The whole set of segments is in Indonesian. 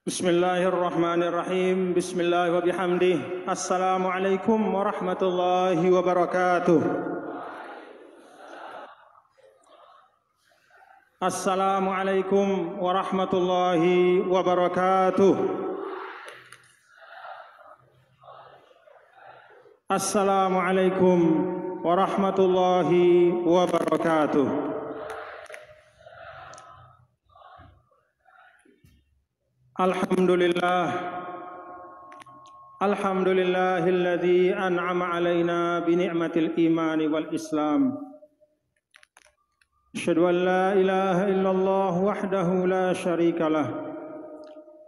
Bismillahirrahmanirrahim. Bismillah wa bihamdih. Assalamualaikum warahmatullahi wabarakatuh. Assalamualaikum warahmatullahi wabarakatuh. Assalamualaikum warahmatullahi wabarakatuh. Alhamdulillah, alhamdulillahilladzi an'ama alaina bi ni'matil imani wal islam. Asyhadu an la ilaha illallah wahdahu la syarika lah,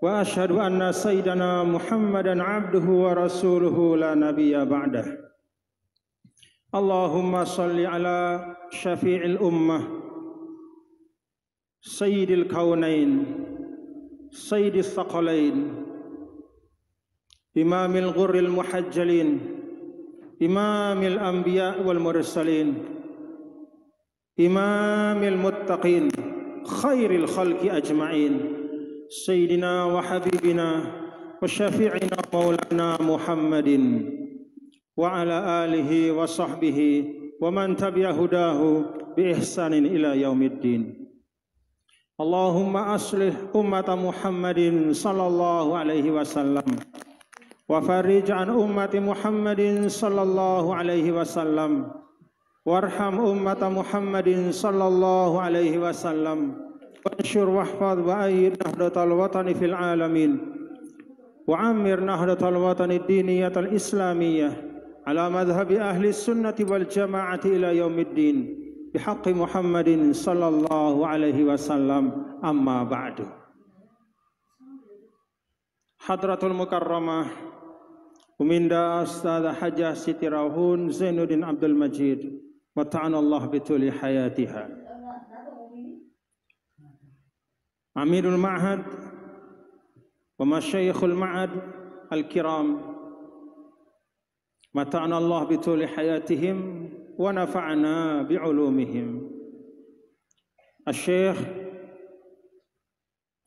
wa asyhadu anna sayyidana Muhammadan abduhu wa rasuluhu la nabiyya ba'dah. Allahumma salli ala syafi'il ummah sayyidil kaunain Sayyidi Thaqalain, Imamil Ghurril Muhajjalin, Imamil Anbiya wal Mursalin, Imamil Muttaqin, Khairil Khalqi Ajma'in, Sayyidina wa Habibina wa Syafi'ina Maulana Muhammadin wa ala alihi wa sahbihi wa man tabi'a hudahu bi ihsanin ila yaumiddin. Allahumma aslih ummata Muhammadin sallallahu alaihi wasallam wa farij an ummati Muhammadin sallallahu alaihi wasallam warham ummata Muhammadin sallallahu alaihi wasallam wansyur wahfadh wa ayyid nahdatal watani fil alamin wa ammir nahdatal watani diniyatal islamiyah ala madhhabi ahli sunnati wal jamaati ila yaumiddin bihaqqi Muhammadin sallallahu alaihi wasallam. Amma ba'du. Hadratul Mukarramah Uminda Ustadzah Hajah Siti Rauhun Zainuddin Abdul Majid wa ta'anallah bituli hayatiha. Amirul Ma'had wa masyayikhul Ma'had al-kiram wa ta'anallah bituli hayatihim wa nafa'na bi'ulumihim. Asy-Syaikh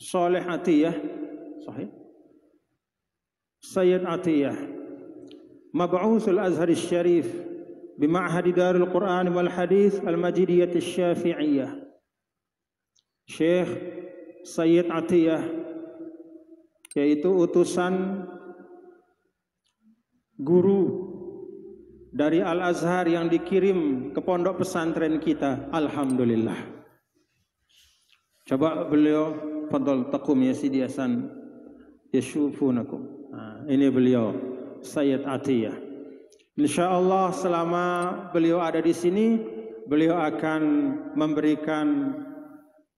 Saleh Atiyah, sahih? Sayyid Atiyah, Mab'utsul Azhar Syarif bi Ma'had Darul Quran wal Hadis Al-Majidiyah Asy-Syafi'iyah. Syekh Sayyid Atiyah, yaitu utusan guru dari Al-Azhar yang dikirim ke pondok pesantren kita. Alhamdulillah. Coba beliau fadhal taqum ya Sidi Hasan yashufunakum. Ini beliau Sayyid Atiyah. Insyaallah selama beliau ada di sini, beliau akan memberikan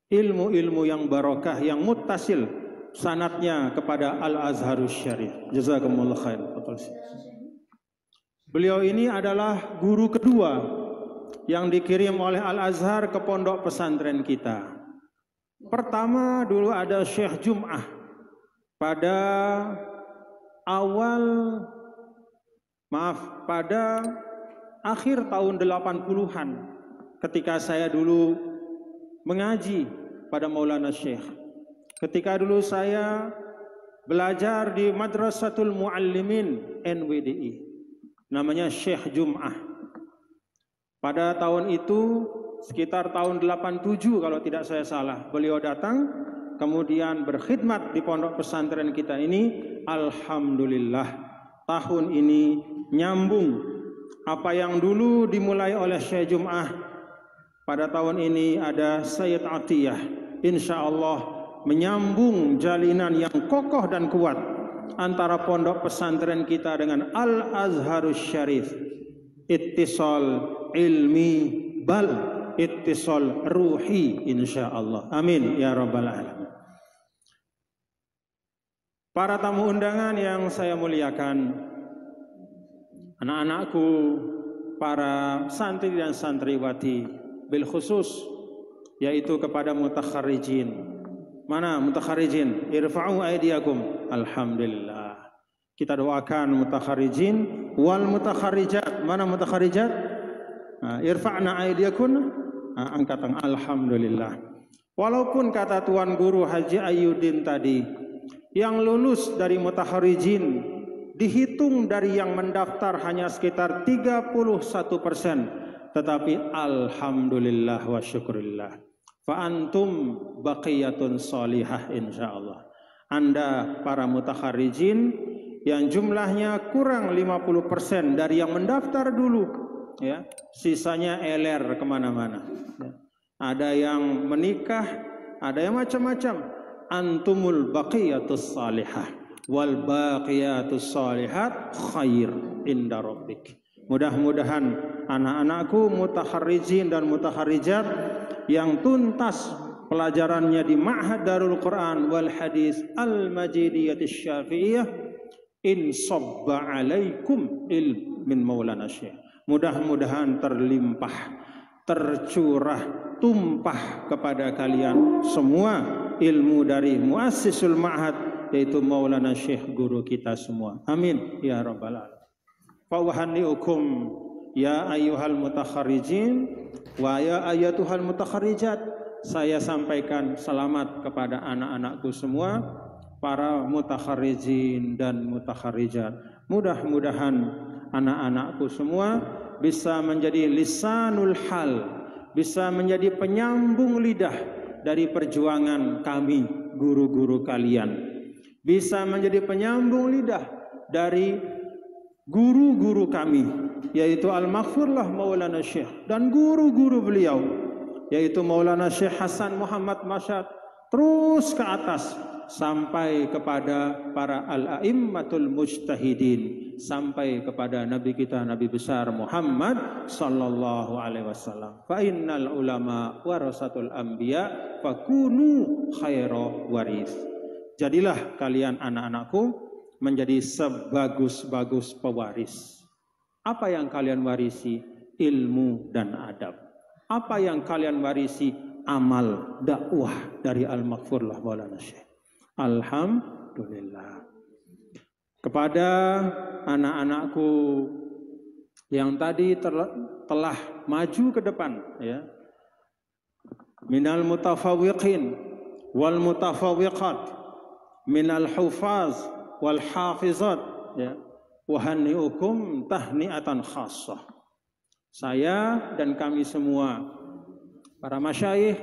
ilmu-ilmu yang barakah, yang muttasil sanadnya kepada Al-Azharus Syarif. Jazakumullah khair. Beliau ini adalah guru kedua yang dikirim oleh Al-Azhar ke pondok pesantren kita. Pertama dulu ada Syekh Jum'ah pada akhir tahun 80-an ketika saya dulu mengaji pada Maulana Syekh. Ketika dulu saya belajar di Madrasatul Muallimin NWDI, namanya Syekh Jum'ah. Pada tahun itu sekitar tahun 87 kalau tidak saya salah, beliau datang kemudian berkhidmat di pondok pesantren kita ini. Alhamdulillah tahun ini nyambung apa yang dulu dimulai oleh Syekh Jum'ah. Pada tahun ini ada Sayyid Atiyah, insya Allah menyambung jalinan yang kokoh dan kuat antara pondok pesantren kita dengan Al-Azharus Syarif. Ittisal ilmi bal ittisal ruhi insyaallah. Amin ya rabbal alamin. Para tamu undangan yang saya muliakan, anak-anakku, para santri dan santriwati, bil khusus yaitu kepada mutakharrijin. Mana mutakharrijin? Irfa'u aydiyakum. Alhamdulillah. Kita doakan mutakharrijin wal mutakharrijat. Mana mutakharrijat? Irfa'na aydiyakum. Angkat tangan. Alhamdulillah. Walaupun kata Tuan Guru Haji Ayyuddin tadi, Yang lulus dari mutakharijin dihitung dari yang mendaftar hanya sekitar 31%. Tetapi alhamdulillah wa syukurillah, fa antum baqiyatun salihah insyaallah. Anda para mutakharijin yang jumlahnya kurang 50% dari yang mendaftar dulu, ya, sisanya LR kemana-mana. Ada yang menikah, ada yang macam-macam. Antumul baqiyatus salihah wal baqiyatus salihat khair inda rabbik. Mudah-mudahan anak-anakku mutakharijin dan mutakharijat yang tuntas pelajarannya di Ma'had Darul Quran wal Hadis Al-Majidiyatis Syafi'iyah in sabba alaikum ilm min Maulana Syekh. Mudah-mudahan terlimpah, tercurah, tumpah kepada kalian semua ilmu dari muassisul ma'had, yaitu Maulana Syekh, guru kita semua. Amin ya rabbal alamin. Fa uhanniukum ya ayyuhal mutakharijin wa ya ayatuhal mutakharijat. Saya sampaikan selamat kepada anak-anakku semua, para mutakharijin dan mutakharijat. Mudah-mudahan anak-anakku semua bisa menjadi lisanul hal, bisa menjadi penyambung lidah dari perjuangan kami, guru-guru kalian. Bisa menjadi penyambung lidah dari guru-guru kami, yaitu Al-Maghfurlah Maulana Syekh dan guru-guru beliau, yaitu Maulana Syekh Hasan Muhammad Masyad, terus ke atas sampai kepada para al-a'immatul mujtahidin, sampai kepada Nabi kita, Nabi besar Muhammad sallallahu alaihi wasallam. Fa innal ulama warasatul anbiya fakunu khaira waris. Jadilah kalian anak-anakku menjadi sebagus-bagus pewaris. Apa yang kalian warisi? Ilmu dan adab. Apa yang kalian warisi? Amal dakwah dari Al-Maghfurlah Maulana Syekh. Alhamdulillah. Kepada anak-anakku yang tadi telah maju ke depan, ya, minal mutafawwiqin wal mutafawwiqat, minal hufaz wal hafizat, ya, wahanniukum tahniatan khassah. Saya dan kami semua para masyayikh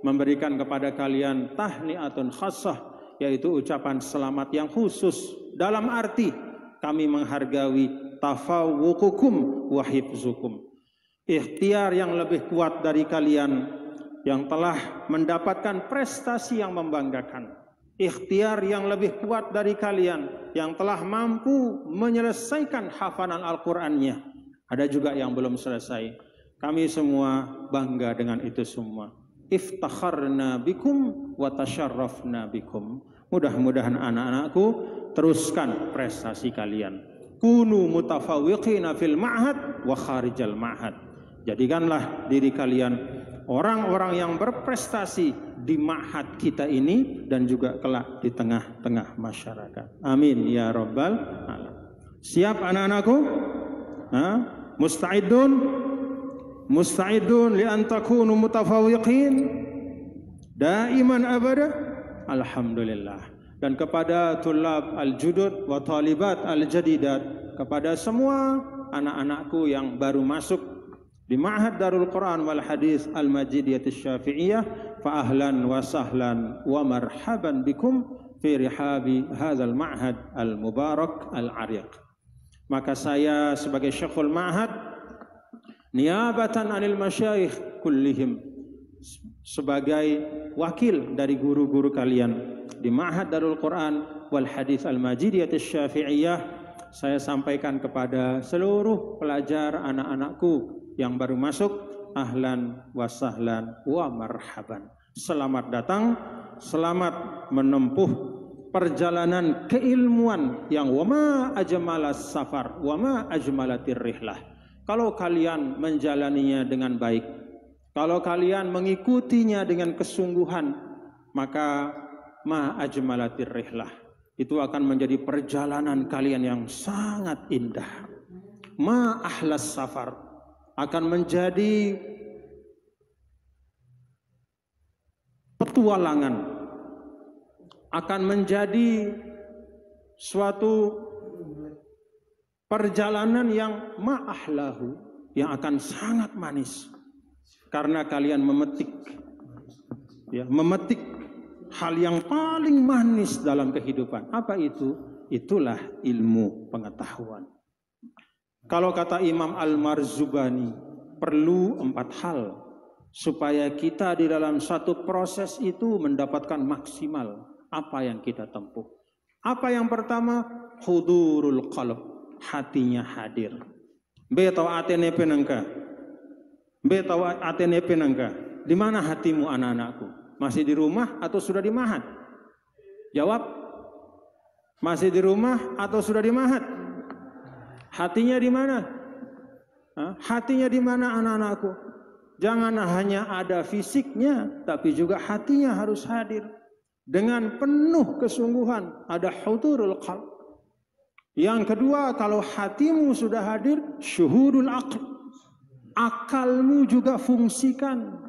memberikan kepada kalian tahniatun khassah, yaitu ucapan selamat yang khusus, dalam arti kami menghargai tafawuqukum wa hifzukum, ikhtiar yang lebih kuat dari kalian yang telah mendapatkan prestasi yang membanggakan, ikhtiar yang lebih kuat dari kalian yang telah mampu menyelesaikan hafalan Al-Qur'annya. Ada juga yang belum selesai. Kami semua bangga dengan itu semua. Iftakharna bikum wa tasyarrafna bikum. Mudah-mudahan anak-anakku teruskan prestasi kalian. Kunu mutafawwiqina fil ma'had wa kharijal ma'had. Jadikanlah diri kalian orang-orang yang berprestasi di ma'had kita ini dan juga kelak di tengah-tengah masyarakat. Amin ya rabbal alamin. Siap anak-anakku? Musta'idun? Musta'idun li an takunu mutafawwiqin daiman abada? Alhamdulillah. Dan kepada tulab al-judud wa talibat al-jadidat, kepada semua anak-anakku yang baru masuk di Ma'had Darul Quran wal Hadis Al-Majidiyatis Syafi'iyah, fa ahlan wa sahlan wa marhaban bikum fi rihabi hadzal ma'had al-mubarak al-ariq. Maka saya sebagai Syekhul Ma'had niabatan anil masyayikh kullihim, sebagai wakil dari guru-guru kalian di Ma'had Darul Quran wal Hadis Al-Majidiyatis Syafi'iyah, saya sampaikan kepada seluruh pelajar anak-anakku yang baru masuk, ahlan wa sahlan wa marhaban. Selamat datang, selamat menempuh perjalanan keilmuan yang wama ajmalas safar, wama ajmalatir rihlah. Kalau kalian menjalaninya dengan baik, kalau kalian mengikutinya dengan kesungguhan, maka ma ajmalatir rihlah, itu akan menjadi perjalanan kalian yang sangat indah. Ma ahlas safar, akan menjadi petualangan, akan menjadi suatu perjalanan yang ma'ahlahu, yang akan sangat manis karena kalian memetik hal yang paling manis dalam kehidupan. Apa itu? Itulah ilmu pengetahuan. Kalau kata Imam Al-Marzubani, perlu 4 hal supaya kita di dalam satu proses itu mendapatkan maksimal apa yang kita tempuh. Apa yang pertama? Hudurul qalb, hatinya hadir. Betau atene penangka. Betau atene penangka. Di mana hatimu anak-anakku? Masih di rumah atau sudah di mahat? Jawab. Masih di rumah atau sudah di mahat? Hatinya di mana? Hatinya di mana anak-anakku? Jangan hanya ada fisiknya, tapi juga hatinya harus hadir. Dengan penuh kesungguhan, ada hudurul qalb. Yang kedua, kalau hatimu sudah hadir, syuhudul aql. Akalmu juga fungsikan.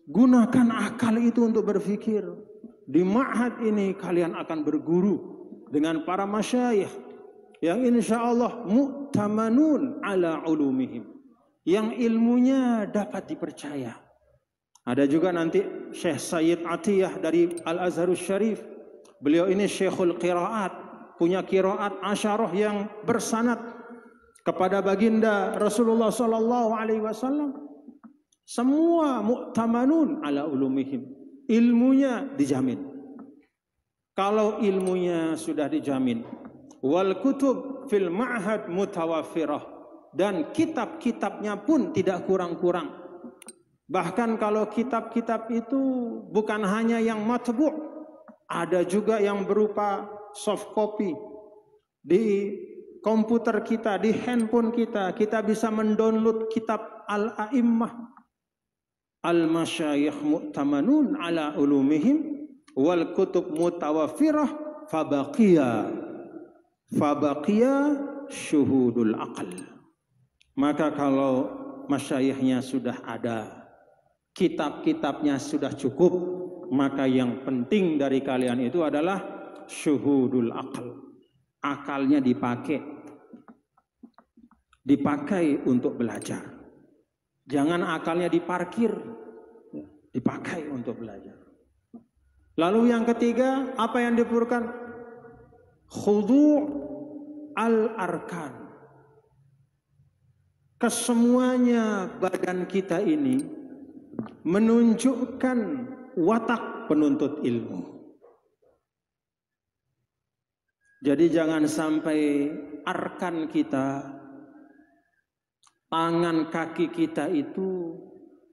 Gunakan akal itu untuk berpikir. Di ma'had ini kalian akan berguru dengan para masyayikh yang insya Allah mu'tamanun ala ulumihim, yang ilmunya dapat dipercaya. Ada juga nanti Syekh Sayyid Atiyah dari Al-Azharus Syarif. Beliau ini Syekhul Qiraat, punya qiraat asyarah yang bersanad kepada baginda Rasulullah sallallahu alaihi wasallam. Semua mu'tamanun ala ulumihim, ilmunya dijamin. Kalau ilmunya sudah dijamin, wal kutub fil ma'had mutawaffirah, dan kitab-kitabnya pun tidak kurang-kurang. Bahkan kalau kitab-kitab itu bukan hanya yang matbu', ada juga yang berupa soft copy. Di komputer kita, di handphone kita, kita bisa mendownload kitab Al-A'immah. Al-masyayikh mu'tamanun ala ulumihim wal kutub mutawaffirah fabaqiya syuhudul aql. Maka kalau masyayikhnya sudah ada, kitab-kitabnya sudah cukup, maka yang penting dari kalian itu adalah syuhudul aql. Akalnya dipakai untuk belajar. Jangan akalnya diparkir, dipakai untuk belajar. Lalu yang ketiga, apa yang diperlukan? Khudu' al-arkan. Kesemuanya badan kita ini menunjukkan watak penuntut ilmu. Jadi jangan sampai arkan kita, tangan kaki kita itu,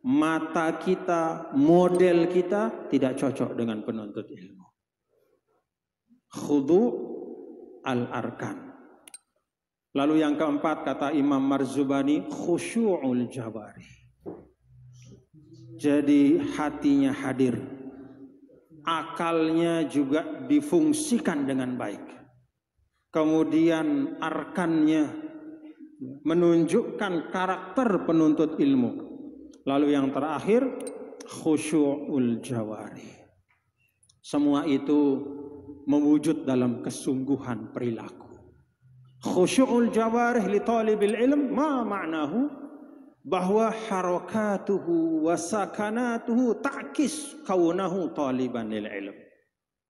mata kita, model kita tidak cocok dengan penuntut ilmu. Khudu' al-arkan. Lalu yang keempat, kata Imam Marzubani, khusyu'ul jawari. Jadi hatinya hadir, akalnya juga difungsikan dengan baik. Kemudian arkannya menunjukkan karakter penuntut ilmu. Lalu yang terakhir, khusyu'ul jawari. Semua itu mewujud dalam kesungguhan perilaku. Khusyu'ul jawarih li talibil ilm, ma ma'nahu, bahwa harakatuhu wa sakanatuhu ta'kis kaunahu taliban lil ilm.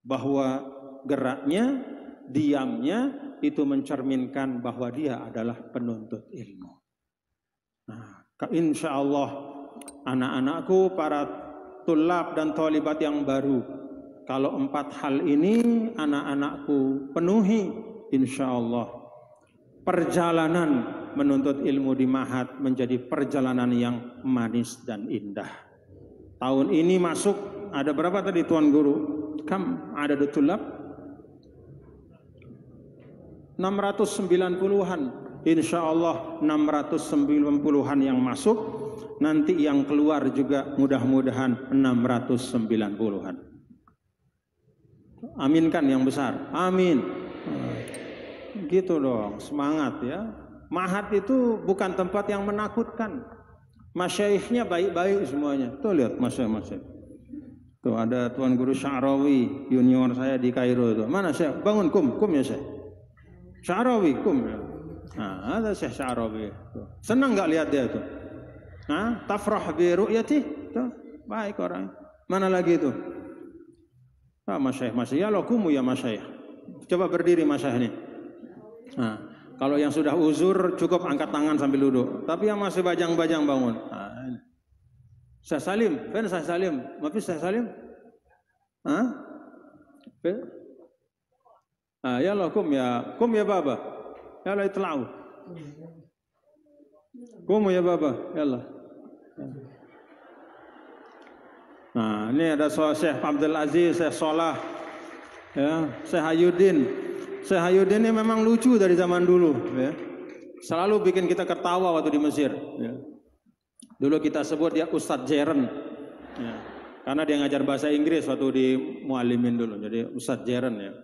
Bahwa geraknya, diamnya itu mencerminkan bahwa dia adalah penuntut ilmu. Nah, insya Allah anak-anakku, para tulab dan talibat yang baru, kalau 4 hal ini anak-anakku penuhi, insya Allah perjalanan menuntut ilmu di Ma'had menjadi perjalanan yang manis dan indah. Tahun ini masuk, ada berapa tadi Tuan Guru? Kam ada tulab? 690-an. Insya Allah 690-an yang masuk. Nanti yang keluar juga mudah-mudahan 690-an. Aminkan yang besar. Amin. Gitu dong, semangat ya. Ma'had itu bukan tempat yang menakutkan. Masyaikhnya baik-baik semuanya. Tuh lihat masyayikh. Tuh ada Tuan Guru Sya'rawi, junior saya di Kairo tuh. Mana Syekh? Bangun kum ya Syekh. Sya'rawi kum. Nah, ada Syekh Sya'rawi. Senang nggak lihat dia tuh? Nah, tafrah bi ru'yati. Tuh, baik orang. Mana lagi itu? Ah, Masyayikh. Ya Allah kumu ya Masyayikh. Coba berdiri Masyayikh ini. Nah, kalau yang sudah uzur cukup angkat tangan sambil duduk. Tapi yang masih bajang-bajang bangun. Nah, Syekh Salim, kan Syekh Salim, maaf Syekh Salim, ya Allah kum ya baba, ya Allah itla'u, kum ya baba, ya Allah. Nah ini ada Syekh Abdul Aziz, Syekh Solah, ya Syekh Hayuddin. Syekh Hayuddin ini memang lucu dari zaman dulu, ya. Selalu bikin kita ketawa waktu di Mesir. Ya. Dulu kita sebut dia Ustadz Jeren, ya. Karena dia ngajar bahasa Inggris waktu di Muallimin dulu, jadi Ustadz Jeren ya.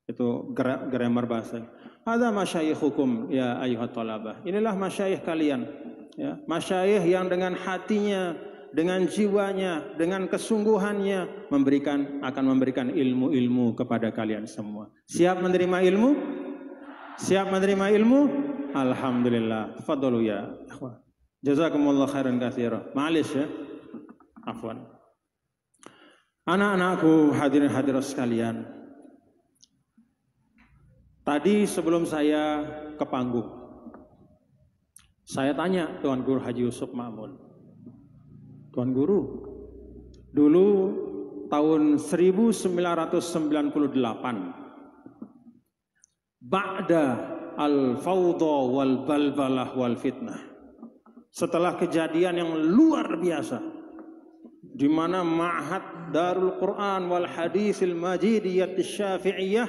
Itu grammar bahasa. Ada masyayikhukum ya ayyuhat talabah. Inilah masyayikh kalian, ya. Masyayikh yang dengan hatinya, dengan jiwanya, dengan kesungguhannya akan memberikan ilmu-ilmu kepada kalian semua. Siap menerima ilmu? Siap menerima ilmu? Alhamdulillah. Tafadhalu ya ikhwan. Jazakumullah khairan katsira. Ma'alis ya. Afwan. Anak-anakku hadirin hadirat sekalian. Tadi sebelum saya ke panggung, saya tanya Tuan Guru Haji Yusuf Ma'mun. Tuan Guru, dulu tahun 1998, ba'da al-fawdha wal balbalah wal fitnah. Setelah kejadian yang luar biasa, di mana Ma'had Darul Quran wal Haditsil Majidiyah Syafi'iyah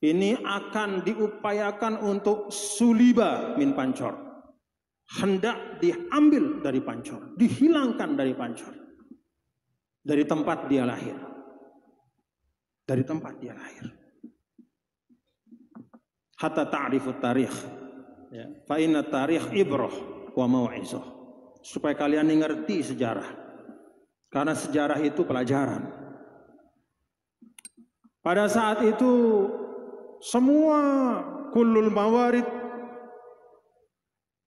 ini akan diupayakan untuk suliba min Pancor, hendak diambil dari Pancor, dihilangkan dari Pancor, dari tempat dia lahir, dari tempat dia lahir. Hatta ta'rifut tarikh, ya. Fa inna tarikh ibrah wa mau'izah, supaya kalian ngerti sejarah, karena sejarah itu pelajaran. Pada saat itu semua kullul mawarid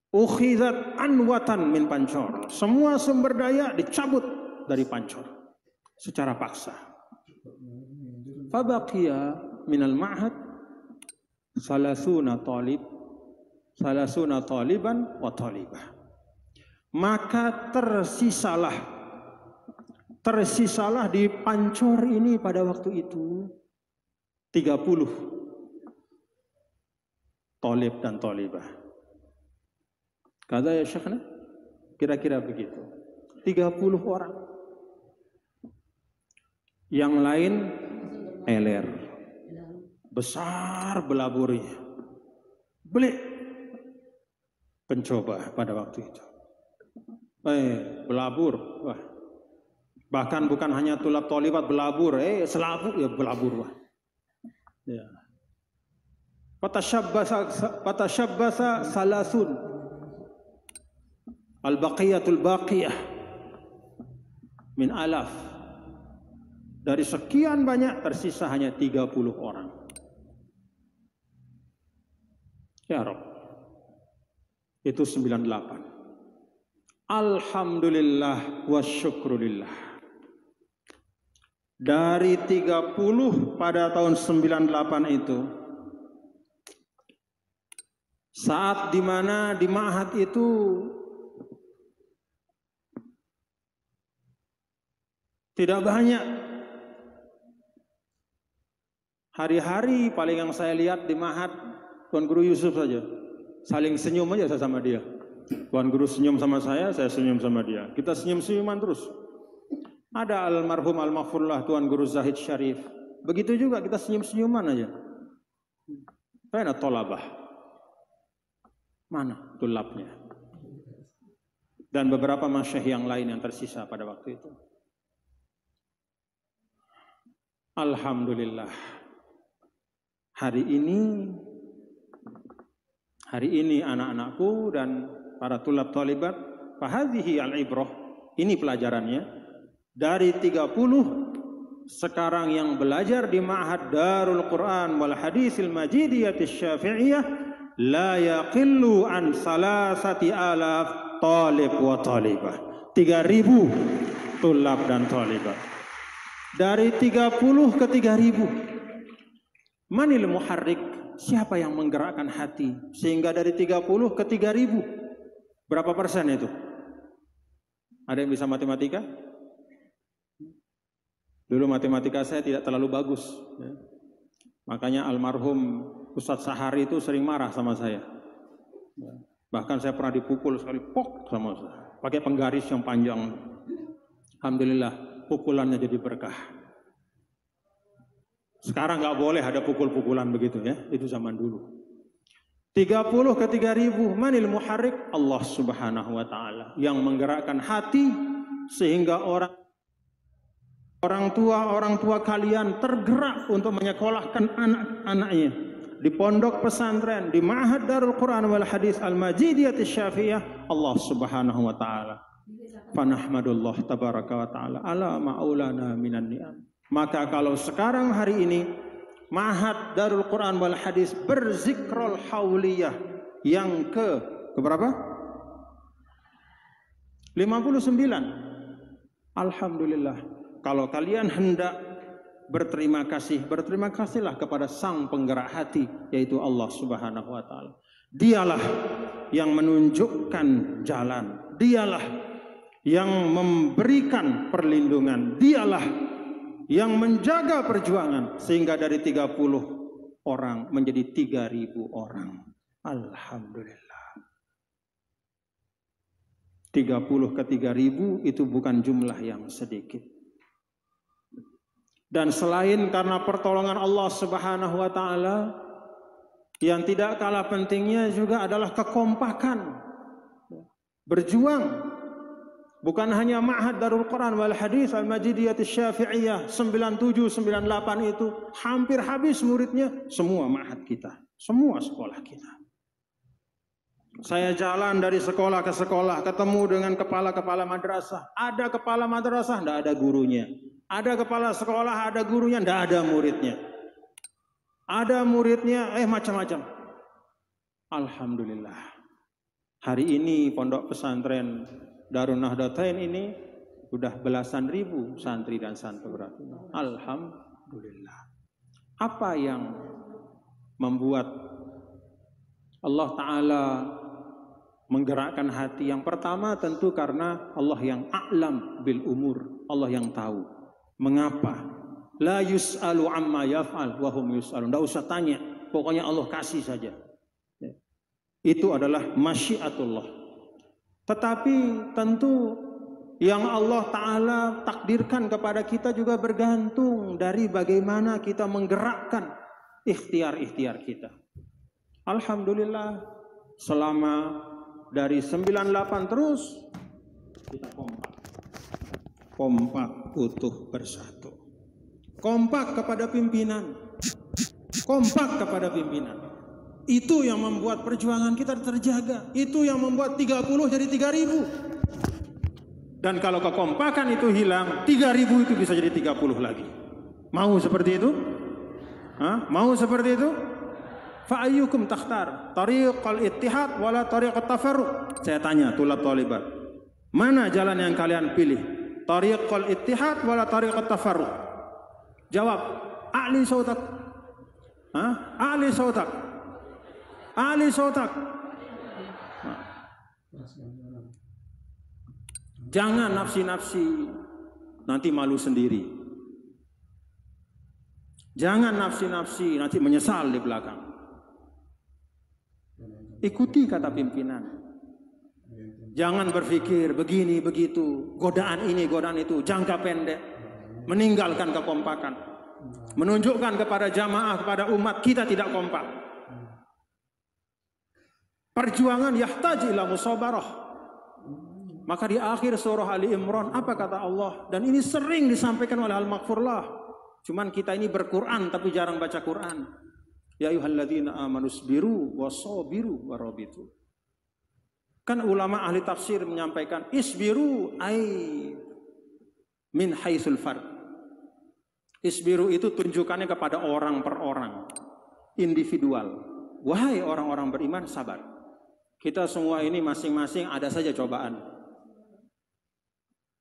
ukhidat anwatan min Pancor, semua sumber daya dicabut dari Pancor secara paksa. Fabaqiya minal ma'had salasuna taliban wa talibah. Maka tersisalah di Pancor ini pada waktu itu 30 talib dan talibah. Kata ya Syekhna, kira-kira begitu. 30 orang. Yang lain eler. Besar belaburnya. Belik pencoba pada waktu itu. Belabur. Wah. Bahkan bukan hanya tulab tolibat belabur, selabur ya belabur. Wah. Ya. Fatashabbasa salasun al-baqiyatul baqiyah min alaf. Dari sekian banyak tersisa hanya 30 orang. Ya Rabb. Itu 98. Alhamdulillah wa syukrulillah. Dari 30 pada tahun 98 itu, saat dimana di Ma'had itu tidak banyak, hari-hari paling yang saya lihat di Ma'had Tuan Guru Yusuf saja, saling senyum aja saya sama dia. Tuan Guru senyum sama saya senyum sama dia. Kita senyum-senyuman terus. Ada almarhum al-maghfurlah Tuan Guru Zahid Syarif. Begitu juga kita senyum-senyuman aja. Mana tolabah? Mana tulabnya? Dan beberapa masyayikh yang lain yang tersisa pada waktu itu. Alhamdulillah. Hari ini anak-anakku dan para tulab talibat, fahadhihi al-ibrah, ini pelajarannya. dari 30 sekarang yang belajar di Ma'had Darul Quran wal Hadisil Majidiyatis Syafi'iyah la yaqillu an 3,000 talib wa talibah. 3.000 tulab dan talibah. Dari 30 ke 3.000. Manil muharrik? Siapa yang menggerakkan hati sehingga dari 30 ke 3.000? Berapa persen itu? Ada yang bisa matematika? Dulu matematika saya tidak terlalu bagus. Makanya almarhum Ustadz Sahari itu sering marah sama saya. Bahkan saya pernah dipukul sekali, pok sama saya. Pakai penggaris yang panjang. Alhamdulillah, pukulannya jadi berkah. Sekarang nggak boleh ada pukul-pukulan begitu ya, itu zaman dulu. 30 ke 3.000, manil muharrik? Allah Subhanahu wa taala yang menggerakkan hati sehingga orang tua kalian tergerak untuk menyekolahkan anak-anaknya di pondok pesantren, di Ma'had Darul Quran wal Hadis Al-Majidiyatis Syafi'iyah. Allah Subhanahu wa taala. Fanahmadullah tabaraka wa taala ala ma'ulana minan ni'am. Maka kalau sekarang hari ini Ma'had Darul Quran wal Hadis berzikrul hauliyah yang ke berapa? 59. Alhamdulillah. Kalau kalian hendak berterima kasih, berterima kasihlah kepada sang penggerak hati, yaitu Allah Subhanahu wa taala. Dialah yang menunjukkan jalan, dialah yang memberikan perlindungan, dialah yang menjaga perjuangan sehingga dari 30 orang menjadi 3.000 orang. Alhamdulillah. 30 ke 3.000 itu bukan jumlah yang sedikit. Dan selain karena pertolongan Allah Subhanahu wa taala, yang tidak kalah pentingnya juga adalah kekompakan. Berjuang. Bukan hanya Ma'had Darul Quran wal Hadis Al-Majidiyatis Syafi'iyah 97, 98 itu hampir habis muridnya, semua ma'had kita, semua sekolah kita. Saya jalan dari sekolah ke sekolah, ketemu dengan kepala-kepala madrasah. Ada kepala madrasah, tidak ada gurunya. Ada kepala sekolah, ada gurunya, tidak ada muridnya. Ada muridnya, macam-macam. Alhamdulillah. Hari ini pondok pesantren Darun Nahdlatain ini sudah belasan ribu santri dan santriwati. Alhamdulillah. Apa yang membuat Allah Ta'ala menggerakkan hati? Yang pertama tentu karena Allah yang a'lam bil umur. Allah yang tahu. Mengapa? La yus'alu amma yaf'al wa hum yus'alun. Tidak usah tanya. Pokoknya Allah kasih saja. Itu adalah masyiatullah. Tetapi tentu yang Allah Ta'ala takdirkan kepada kita juga bergantung dari bagaimana kita menggerakkan ikhtiar-ikhtiar kita. Alhamdulillah, selama dari 98 terus kita kompak. Kompak utuh bersatu. Kompak kepada pimpinan. Kompak kepada pimpinan. Itu yang membuat perjuangan kita terjaga. Itu yang membuat 30 jadi 3.000. Dan kalau kekompakan itu hilang, 3.000 itu bisa jadi 30 lagi. Mau seperti itu? Mau seperti itu? Fa'ayyukum takhtar tariqal ittihad wala tariqat tafarruq. Saya tanya tulab talibat, mana jalan yang kalian pilih? Tariqal ittihad wala tariqat tafarruq? Jawab, a'li sautak. A'li sautak. Ali sautak. Jangan nafsi-nafsi, nanti malu sendiri. Jangan nafsi-nafsi, nanti menyesal di belakang. Ikuti kata pimpinan. Jangan berpikir begini begitu, godaan ini godaan itu, jangka pendek. Meninggalkan kekompakan. Menunjukkan kepada jamaah, kepada umat, kita tidak kompak. Perjuangan yahtaji ila musabarah. Maka di akhir surah Ali Imran apa kata Allah? Dan ini sering disampaikan oleh Al-Maghfurlah. Cuman kita ini berquran tapi jarang baca Quran. Ya ayyuhalladzina amanu isbiru wasabiru warabitu. Kan ulama ahli tafsir menyampaikan isbiru ay min haitsul fard. Isbiru itu tunjukannya kepada orang per orang, individual. Wahai orang-orang beriman, sabar. Kita semua ini masing-masing ada saja cobaan.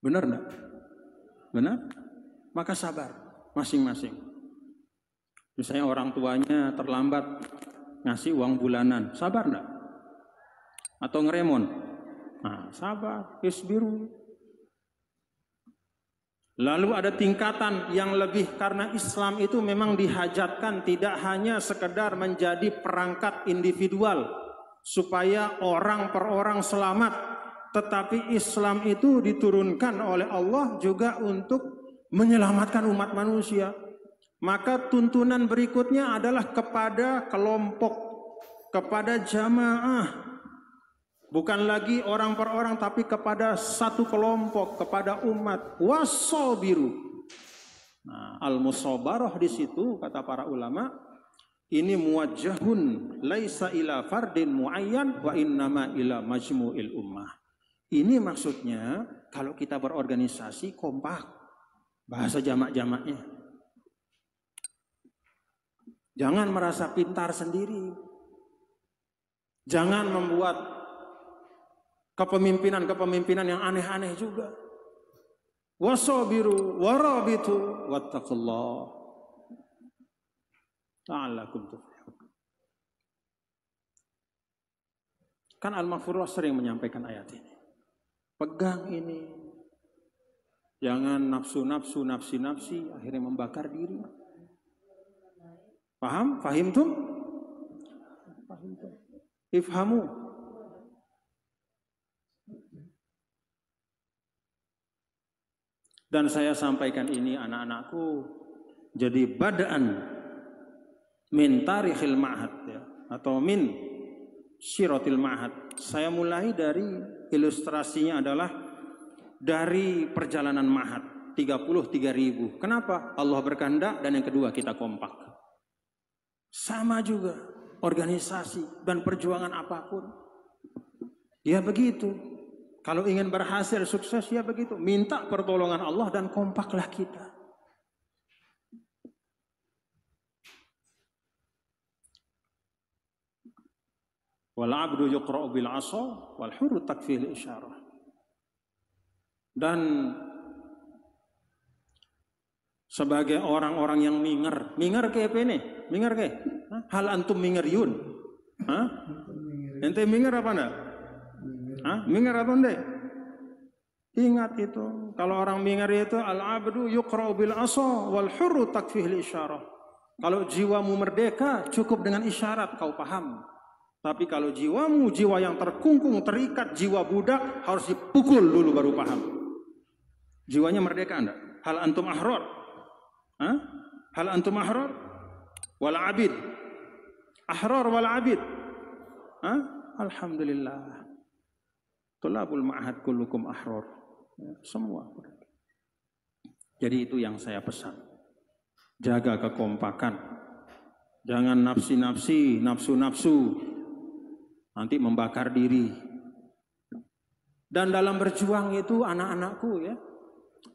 Benar enggak? Benar? Maka sabar masing-masing. Misalnya orang tuanya terlambat ngasih uang bulanan, sabar enggak? Atau ngeremon? Nah, sabar, isbiru. Lalu ada tingkatan yang lebih, karena Islam itu memang dihajatkan tidak hanya sekedar menjadi perangkat individual supaya orang per orang selamat, tetapi Islam itu diturunkan oleh Allah juga untuk menyelamatkan umat manusia. Maka tuntunan berikutnya adalah kepada kelompok, kepada jamaah. Bukan lagi orang per orang, tapi kepada satu kelompok, kepada umat. Wasobiru. Nah, al-musabarah di situ kata para ulama, ini muwajjahun laisa ila fardin muayyan wa innama ila majmu'il ummah. Ini maksudnya kalau kita berorganisasi kompak, bahasa jamak-jamaknya. Jangan merasa pintar sendiri. Jangan membuat kepemimpinan yang aneh-aneh juga. Wasabiru warabitu wattaqullah la'allakum tuflihun. Kan Al-Maghfurullah sering menyampaikan ayat ini. Pegang ini. Jangan nafsu-nafsi akhirnya membakar diri. Paham? Fahimtum? Ifhamu. Dan saya sampaikan ini anak-anakku jadi badaan min tarikhil ma'had ya, atau min syiratil ma'had. Saya mulai dari ilustrasinya adalah dari perjalanan ma'had 33.000. Kenapa? Allah berkehendak, dan yang kedua kita kompak. Sama juga organisasi dan perjuangan apapun. Ya begitu. Kalau ingin berhasil sukses ya begitu, minta pertolongan Allah dan kompaklah kita. Wal 'abdu yuqra'u bil 'asa wal hurru takfil isyarah. Dan sebagai orang-orang yang minger ke apa ini? Minger ke? Hal antum mingeryun? Hah? Ente minger apa enggak? Minger atau enggak? Ingat itu. Kalau orang minger itu al-abdu yuqra'u bil asa wal hurru takfihil isyarah. Kalau jiwamu merdeka cukup dengan isyarat kau paham. Tapi kalau jiwamu jiwa yang terkungkung, terikat, jiwa budak, harus dipukul dulu baru paham. Jiwanya merdeka enggak? Hal antum ahrar? Hal antum ahrar? Wal abid. Ahrar wal abid. Alhamdulillah. Tulabul ma'had kullukum ahrar. Ya, semua. Jadi itu yang saya pesan. Jaga kekompakan. Jangan nafsu-nafsu. Nanti membakar diri. Dan dalam berjuang itu anak-anakku ya.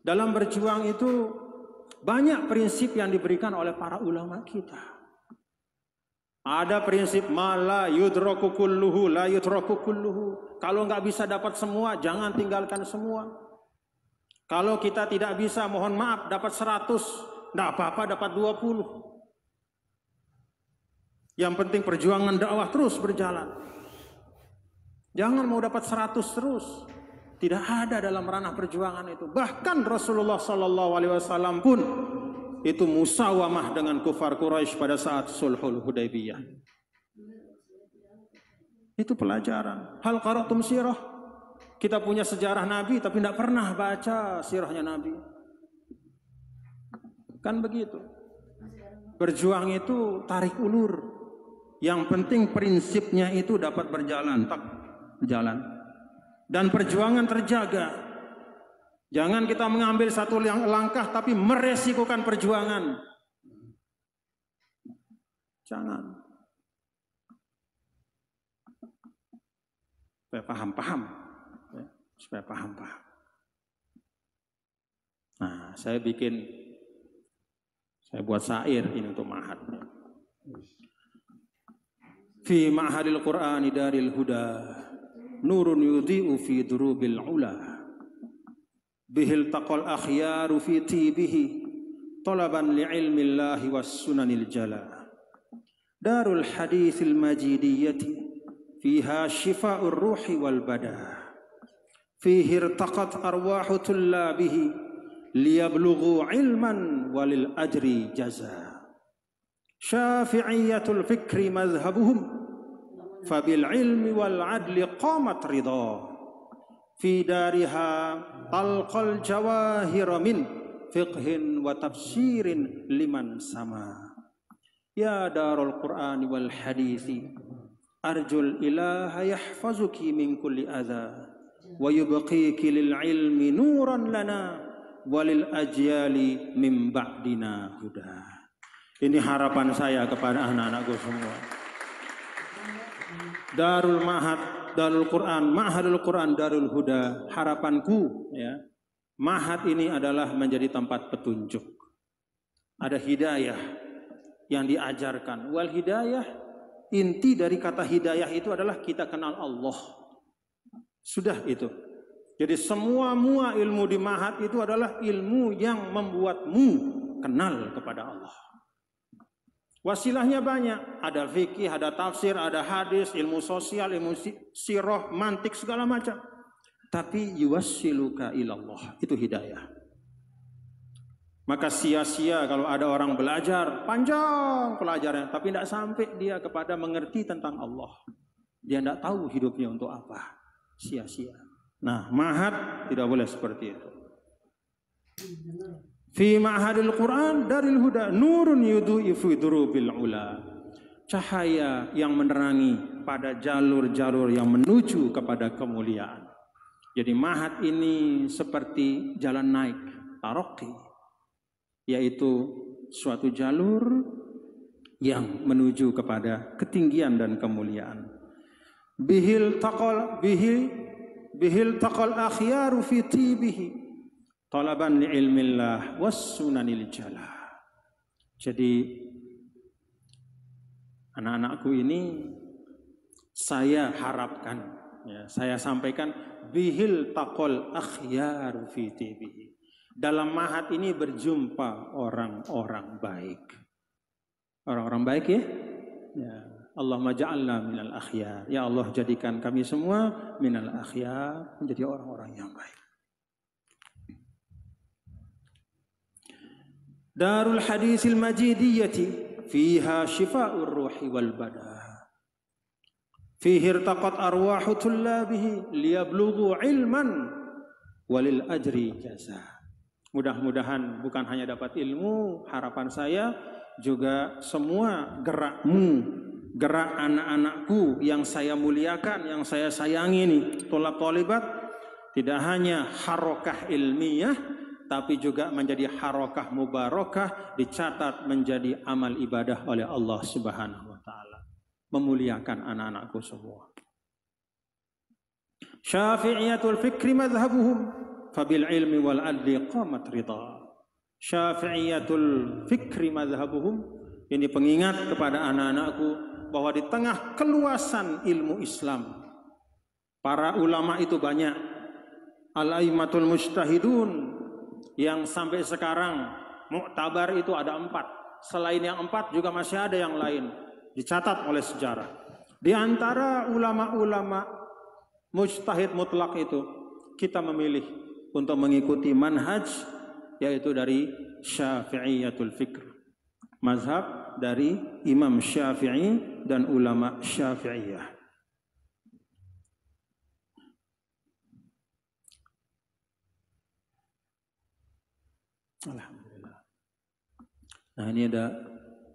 Dalam berjuang itu banyak prinsip yang diberikan oleh para ulama kita. Ada prinsip la yudraku kulluhu, la yudraku kulluhu. Kalau nggak bisa dapat semua, jangan tinggalkan semua. Kalau kita tidak bisa, mohon maaf, dapat 100, nggak apa-apa dapat 20. Yang penting perjuangan dakwah terus berjalan. Jangan mau dapat 100 terus. Tidak ada dalam ranah perjuangan itu. Bahkan Rasulullah SAW pun itu musawamah dengan kufar Quraisy pada saat sulhul Hudaybiyah. Itu pelajaran. Hal qara'tum sirah. Kita punya sejarah Nabi tapi tidak pernah baca sirahnya Nabi. Kan begitu. Berjuang itu tarik ulur. Yang penting prinsipnya itu dapat berjalan, jalan. Dan perjuangan terjaga. Jangan kita mengambil satu langkah tapi meresikokan perjuangan. Jangan. Supaya paham. Supaya paham. Nah, Nah, saya buat syair ini untuk ma'had. Fi ma'hadil Qur'ani daril huda nurun yudhi'u fi durubil ula bihil taqal akhyaru fi tibihi talaban li'ilmillahi was sunanil jala darul hadithil majidiyyati fiha shifa'ur ruhi wal badah fihi irtaqat arwahu tullabihi liyablughu ilman walil ajri jaza syafi'iyatul fikri madhhabuhum fabil ilmi wal adli qamat ridha fi dariha talqal jawahir min fiqhin wa tafsirin liman sama ya darul qur'ani wal hadithi arjul ilaha yahfazuki min kulli adha wa yubqiki lil ilmi nuran lana walil ajyali min ba'dina huda. Ini harapan saya kepada anak-anakku semua. Darul Ma'had, Darul Quran, Ma'hadul Quran, Darul Huda. Harapanku, ya, Ma'had ini adalah menjadi tempat petunjuk. Ada hidayah yang diajarkan. Wal hidayah, inti dari kata hidayah itu adalah kita kenal Allah. Sudah itu. Jadi semua ilmu di Ma'had itu adalah ilmu yang membuatmu kenal kepada Allah. Wasilahnya banyak, ada fikih, ada tafsir, ada hadis, ilmu sosial, ilmu sirah, mantik, segala macam. Tapi yuwassiluka ilallah, itu hidayah. Maka sia-sia kalau ada orang belajar, panjang pelajarannya, tapi tidak sampai dia kepada mengerti tentang Allah. Dia tidak tahu hidupnya untuk apa, sia-sia. Nah, Ma'had tidak boleh seperti itu. Fi ma'hadil Quran daril huda nurun yudhi'u fi durubil ula. Cahaya yang menerangi pada jalur-jalur yang menuju kepada kemuliaan. Jadi Ma'had ini seperti jalan naik, taraqi, yaitu suatu jalur yang menuju kepada ketinggian dan kemuliaan. Bihil taqal akhyaru fi tibihi talaban li ilmillah was sunanil jala. Jadi anak-anakku ini saya harapkan, ya, saya sampaikan bihil taqal akhyaru fi tibihi. Dalam Ma'had ini berjumpa orang-orang baik. Orang-orang baik, ya. Ya. Allahumma ja'alna minal akhyar. Ya Allah, jadikan kami semua minal akhyar, menjadi orang-orang yang baik. Darul hadisil majidiyyati fiha shifa'ur ruhi wal badah. Fihi irtaqat arwahu tullabihi liyablughu ilman walil ajri jaza. Mudah-mudahan bukan hanya dapat ilmu, harapan saya juga semua gerakmu, gerak anak-anakku yang saya muliakan, yang saya sayangi ini, tolab-tolibat, tidak hanya harokah ilmiah, tapi juga menjadi harokah mubarakah, dicatat menjadi amal ibadah oleh Allah Subhanahu wa ta'ala. Memuliakan anak-anakku semua. Syafi'iyatul fikri madhabuhum fabil ilmi wal adli qamat ridha. Syafi'iyatul fikri madhabuhum, ini pengingat kepada anak-anakku bahwa di tengah keluasan ilmu Islam, para ulama itu banyak. Al-aimatul mujtahidun, yang sampai sekarang muktabar itu ada 4. Selain yang 4 juga masih ada yang lain, dicatat oleh sejarah. Di antara ulama-ulama mujtahid mutlak itu, kita memilih untuk mengikuti manhaj, yaitu dari Syafi'iyatul fikr, mazhab dari Imam Syafi'i dan ulama Syafi'iyah. Alhamdulillah. Nah, ini ada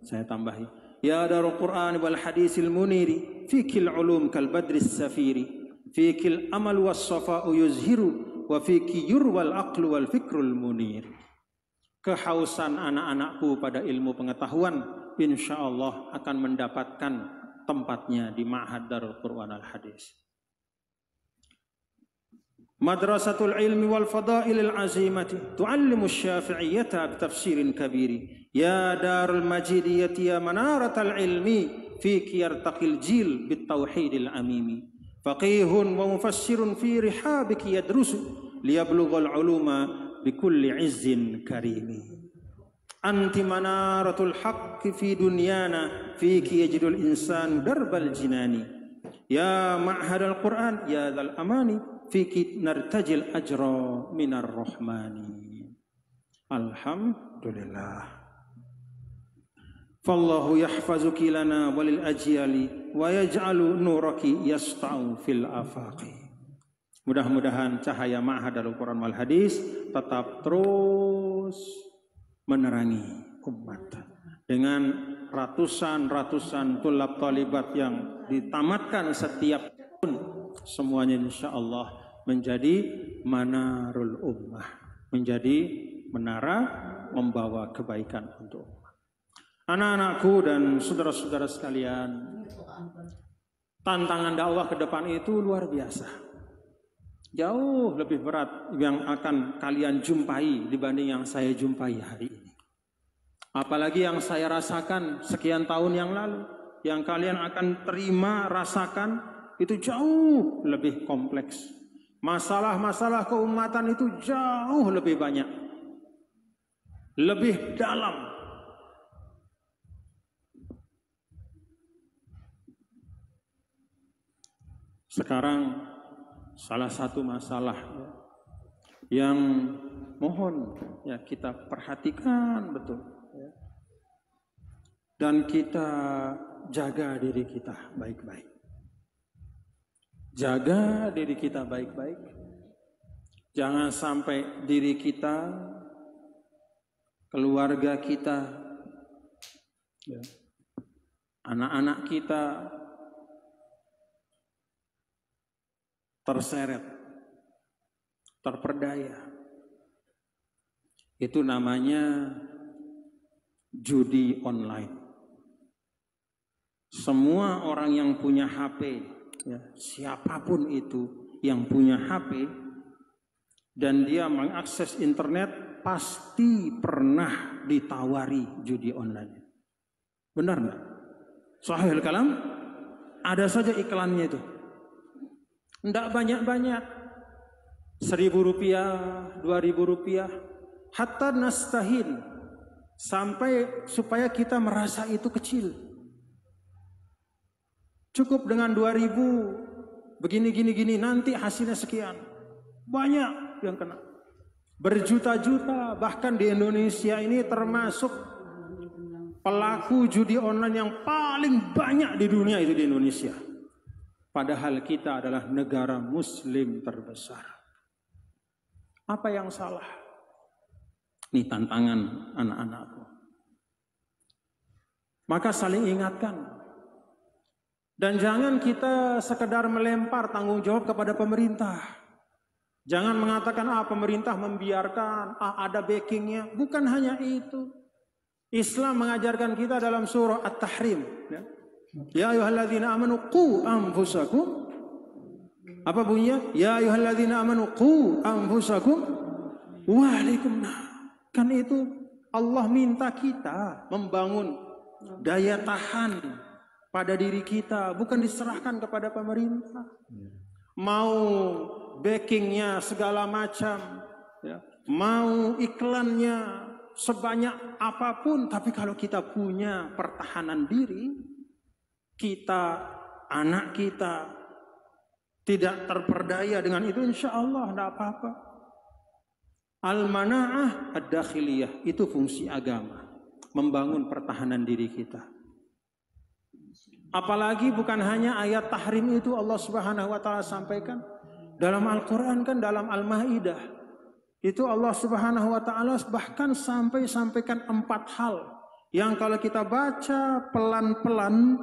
saya tambahi. Ya darul Quran wal hadisil muniri fikil ulum kal badris safiri fikil amal was safa'u yuzhiru wa fiki yurwal aqlu wal fikrul munir. Kehausan anak-anakku pada ilmu pengetahuan insyaallah akan mendapatkan tempatnya di Ma'had Darul Quran al Hadis. Madrasatul ilmi wal fadailil azimati tuallimu syafi'iyata bitafsirin kabiri. Ya darul majidiyati ya manaratal ilmi fiki yartaqil jil bitauhidil amimi. Faqihun wa mufassirun fi rihabiki yadrusu liyablughal uluma bikulli izzin karimi. Anti manaratul haqqi fi dunyana fiki yajidul insanu darbal jinani. Ya ma'hadal Qur'an ya dzal amani fiki nartajil ajra minar rahmani. Alhamdulillah. Fallahu yahfazuki lana walil ajyali wa yaj'alu nuraki yasta'u fil afaqi. Mudah-mudahan cahaya ma'hadal Qur'an wal hadis tetap terus menerangi umat dengan ratusan tulab talibat yang ditamatkan setiap tahun, semuanya insyaallah menjadi manarul ummah, menjadi menara membawa kebaikan untuk umat. Anak-anakku dan saudara-saudara sekalian, tantangan dakwah ke depan itu luar biasa. Jauh lebih berat yang akan kalian jumpai dibanding yang saya jumpai hari ini. Apalagi yang saya rasakan sekian tahun yang lalu, yang kalian akan terima, rasakan, itu jauh lebih kompleks. Masalah-masalah keumatan itu jauh lebih banyak, lebih dalam. Sekarang salah satu masalah yang mohon ya kita perhatikan betul ya. Dan kita jaga diri kita baik-baik. Jaga diri kita baik-baik. Jangan sampai diri kita, keluarga kita, ya, anak-anak kita terseret, terperdaya. Itu namanya judi online. Semua orang yang punya HP, ya, siapapun itu yang punya HP dan dia mengakses internet pasti pernah ditawari judi online. Benar nggak? Sahihul kalam, ada saja iklannya itu. Tidak banyak-banyak, 1.000 rupiah, 2.000 rupiah, hatta nastahin, sampai supaya kita merasa itu kecil. Cukup dengan 2.000, begini, nanti hasilnya sekian. Banyak yang kena. Berjuta-juta, bahkan di Indonesia ini termasuk pelaku judi online yang paling banyak di dunia itu di Indonesia. Padahal kita adalah negara muslim terbesar. Apa yang salah? Ini tantangan anak-anakku. Maka saling ingatkan. Dan jangan kita sekedar melempar tanggung jawab kepada pemerintah. Jangan mengatakan, pemerintah membiarkan, ada backingnya. Bukan hanya itu. Islam mengajarkan kita dalam surah At-Tahrim. Ya ayyuhalladzina amanu qu anfusakum. Apa bunyinya? Ya ayyuhalladzina amanu qu anfusakum wa ahlikum nar. Kan itu Allah minta kita membangun daya tahan pada diri kita, bukan diserahkan kepada pemerintah. Mau backingnya segala macam, ya, mau iklannya sebanyak apapun, tapi kalau kita punya pertahanan diri, kita, anak kita tidak terperdaya dengan itu, insya Allah tidak apa-apa. Al-mana'ah ad-dakhiliyah, itu fungsi agama, membangun pertahanan diri kita. Apalagi bukan hanya ayat tahrim itu Allah Subhanahu wa taala sampaikan. Dalam Al-Qur'an kan dalam Al-Maidah itu Allah Subhanahu wa taala bahkan sampaikan 4 hal yang kalau kita baca pelan-pelan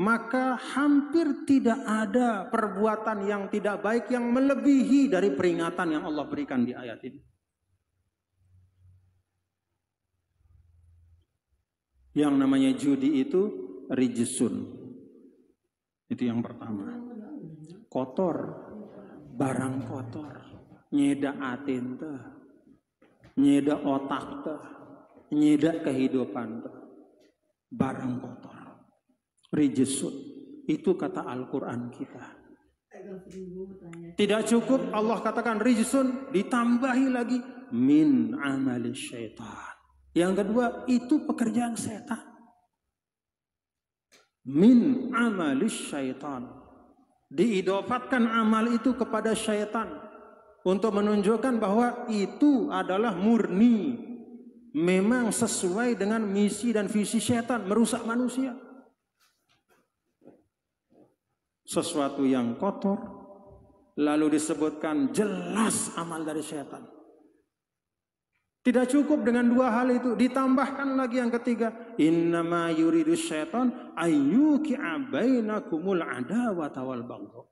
maka hampir tidak ada perbuatan yang tidak baik yang melebihi dari peringatan yang Allah berikan di ayat ini. Yang namanya judi itu rijsun. Itu yang pertama. Kotor, barang kotor. nyedak atin teh, nyedak otak teh, nyedak kehidupan teh, barang kotor, rijisun. Itu kata Al-Quran kita. Tidak cukup Allah katakan rijisun, ditambahi lagi min amali syaitan. Yang kedua, itu pekerjaan setan. Min amali syaitan. Diidofatkan amal itu kepada syaitan untuk menunjukkan bahwa itu adalah murni, memang sesuai dengan misi dan visi syaitan, merusak manusia. Sesuatu yang kotor, lalu disebutkan jelas amal dari syaitan. Tidak cukup dengan dua hal itu, ditambahkan lagi yang ketiga, innama yuridus syaitan ayyuki'a bainakumul adawata wal baghdha.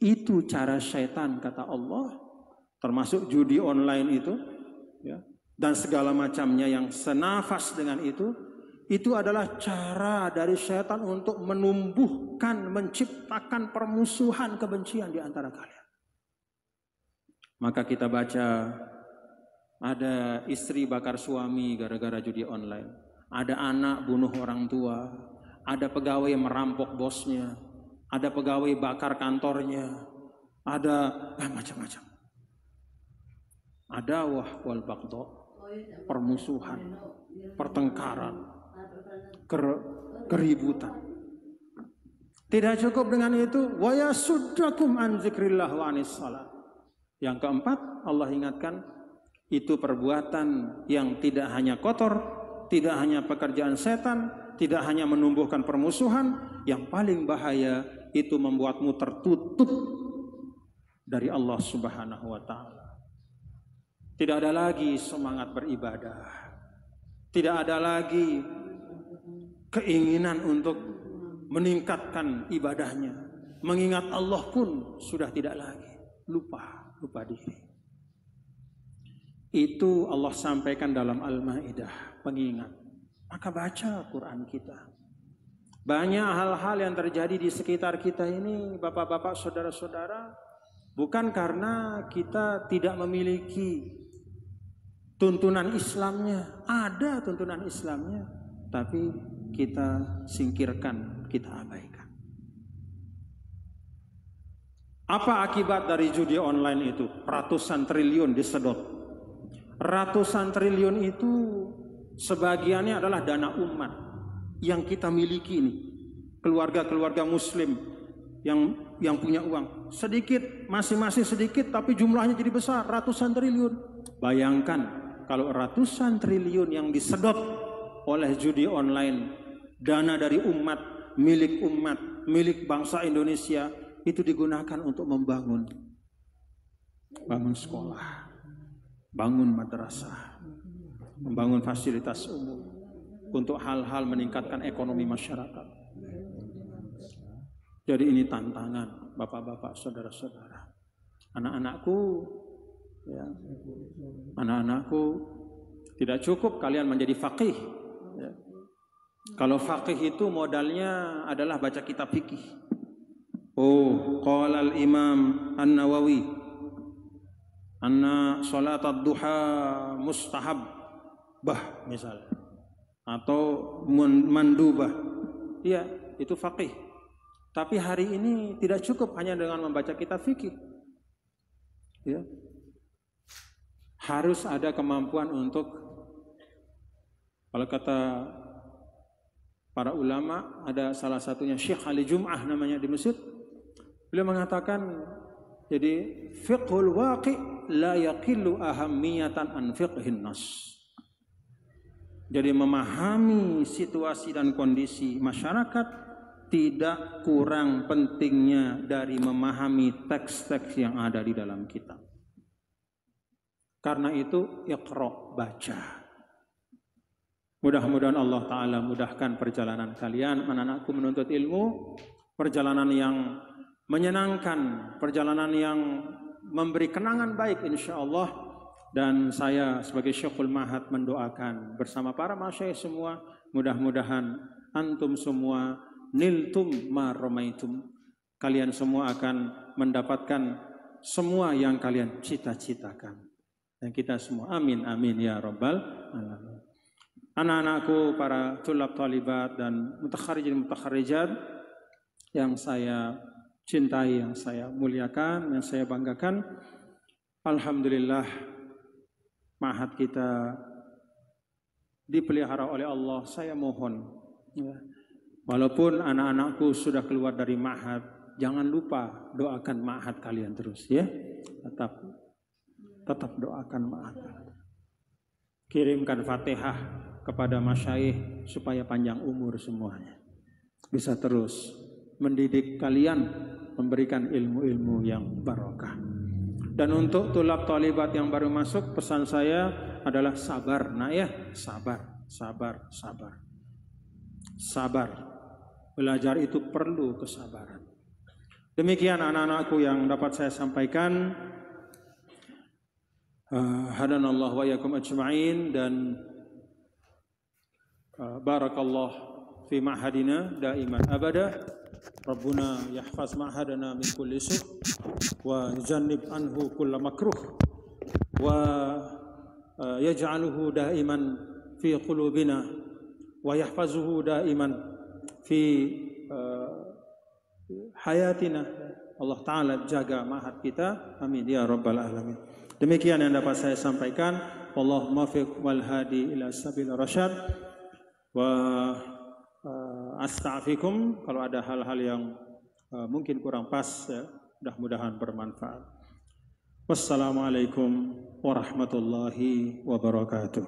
Itu cara syaitan kata Allah, termasuk judi online itu, ya, dan segala macamnya yang senafas dengan itu adalah cara dari syaitan untuk menumbuhkan, menciptakan permusuhan, kebencian di antara kalian. Maka kita baca, ada istri bakar suami gara-gara judi online, ada anak bunuh orang tua, ada pegawai yang merampok bosnya, ada pegawai bakar kantornya, ada macam-macam. Adawah wal baghdha, permusuhan, pertengkaran, keributan. Tidak cukup dengan itu, wa yasuddakum an dzikrillah wa anis shalah. Yang keempat, Allah ingatkan, itu perbuatan yang tidak hanya kotor, tidak hanya pekerjaan setan, tidak hanya menumbuhkan permusuhan, yang paling bahaya itu membuatmu tertutup dari Allah Subhanahu wa taala. Tidak ada lagi semangat beribadah. Tidak ada lagi keinginan untuk meningkatkan ibadahnya. Mengingat Allah pun sudah tidak lagi. Lupa diri. Itu Allah sampaikan dalam Al-Maidah, pengingat. Maka baca Quran kita. Banyak hal-hal yang terjadi di sekitar kita ini, bapak-bapak, saudara-saudara, bukan karena kita tidak memiliki tuntunan Islamnya. Ada tuntunan Islamnya, tapi kita singkirkan, kita abaikan. Apa akibat dari judi online itu? Ratusan triliun disedot. Ratusan triliun itu sebagiannya adalah dana umat yang kita miliki ini. Keluarga-keluarga muslim yang punya uang. Sedikit, masing-masing sedikit, tapi jumlahnya jadi besar, ratusan triliun. Bayangkan kalau ratusan triliun yang disedot oleh judi online, dana dari umat, milik bangsa Indonesia, itu digunakan untuk bangun sekolah, bangun madrasah, membangun fasilitas umum, untuk hal-hal meningkatkan ekonomi masyarakat. Jadi ini tantangan bapak-bapak, saudara-saudara. Anak-anakku, tidak cukup kalian menjadi faqih. Ya. Kalau faqih itu modalnya adalah baca kitab fikih. Qala al-Imam An-Nawawi anna salat ad-duha mustahab misalnya, atau mandubah. Iya, itu faqih. Tapi hari ini tidak cukup hanya dengan membaca kitab fikih. Ya. Harus ada kemampuan untuk, kalau kata para ulama, ada salah satunya Syekh Ali Jum'ah namanya di Mesir. Beliau mengatakan, jadi fiqhul waqi' la yaqillu ahammiyatan an fiqhin nas. Jadi memahami situasi dan kondisi masyarakat tidak kurang pentingnya dari memahami teks-teks yang ada di dalam kitab. Karena itu iqra, baca. Mudah-mudahan Allah Ta'ala mudahkan perjalanan kalian, anak-anakku, menuntut ilmu, perjalanan yang menyenangkan, perjalanan yang memberi kenangan baik insyaallah. Dan saya sebagai Syekhul Mahad mendoakan bersama para masyayikh semua, mudah-mudahan antum semua niltum ma ramaitum, kalian semua akan mendapatkan semua yang kalian cita-citakan. Dan kita semua amin amin ya rabbal alamin. Anak-anakku, para tulab talibat dan mutakharijin mutakharijat yang saya cintai, yang saya muliakan, yang saya banggakan, alhamdulillah ma'had kita dipelihara oleh Allah. Saya mohon ya, walaupun anak-anakku sudah keluar dari ma'had, jangan lupa doakan ma'had kalian terus ya. Tetap doakan ma'had. Kirimkan Fatihah kepada masyayikh supaya panjang umur semuanya. Bisa terus mendidik kalian, memberikan ilmu-ilmu yang barokah. Dan untuk tulab talibat yang baru masuk, pesan saya adalah sabar, nak ya, sabar. Belajar itu perlu kesabaran. Demikian anak-anakku yang dapat saya sampaikan. Hadanallah wa yakum ajma'in, dan barakallah fi ma'hadina daiman abada. Rabbuna yahfaz ma'hadana min kulli su' wa yujannib anhu kulla makruh wa yaj'aluhu daiman fi qulubina wa yahfazuhu daiman fi hayatina. Allah Ta'ala jaga ma'had kita, amin ya rabbal alamin. Demikian yang dapat saya sampaikan. Wallahumma fiq wal hadi ila sabil rasyad. Wa astagfirukum kalau ada hal-hal yang mungkin kurang pas ya, mudah-mudahan bermanfaat. Wassalamualaikum warahmatullahi wabarakatuh.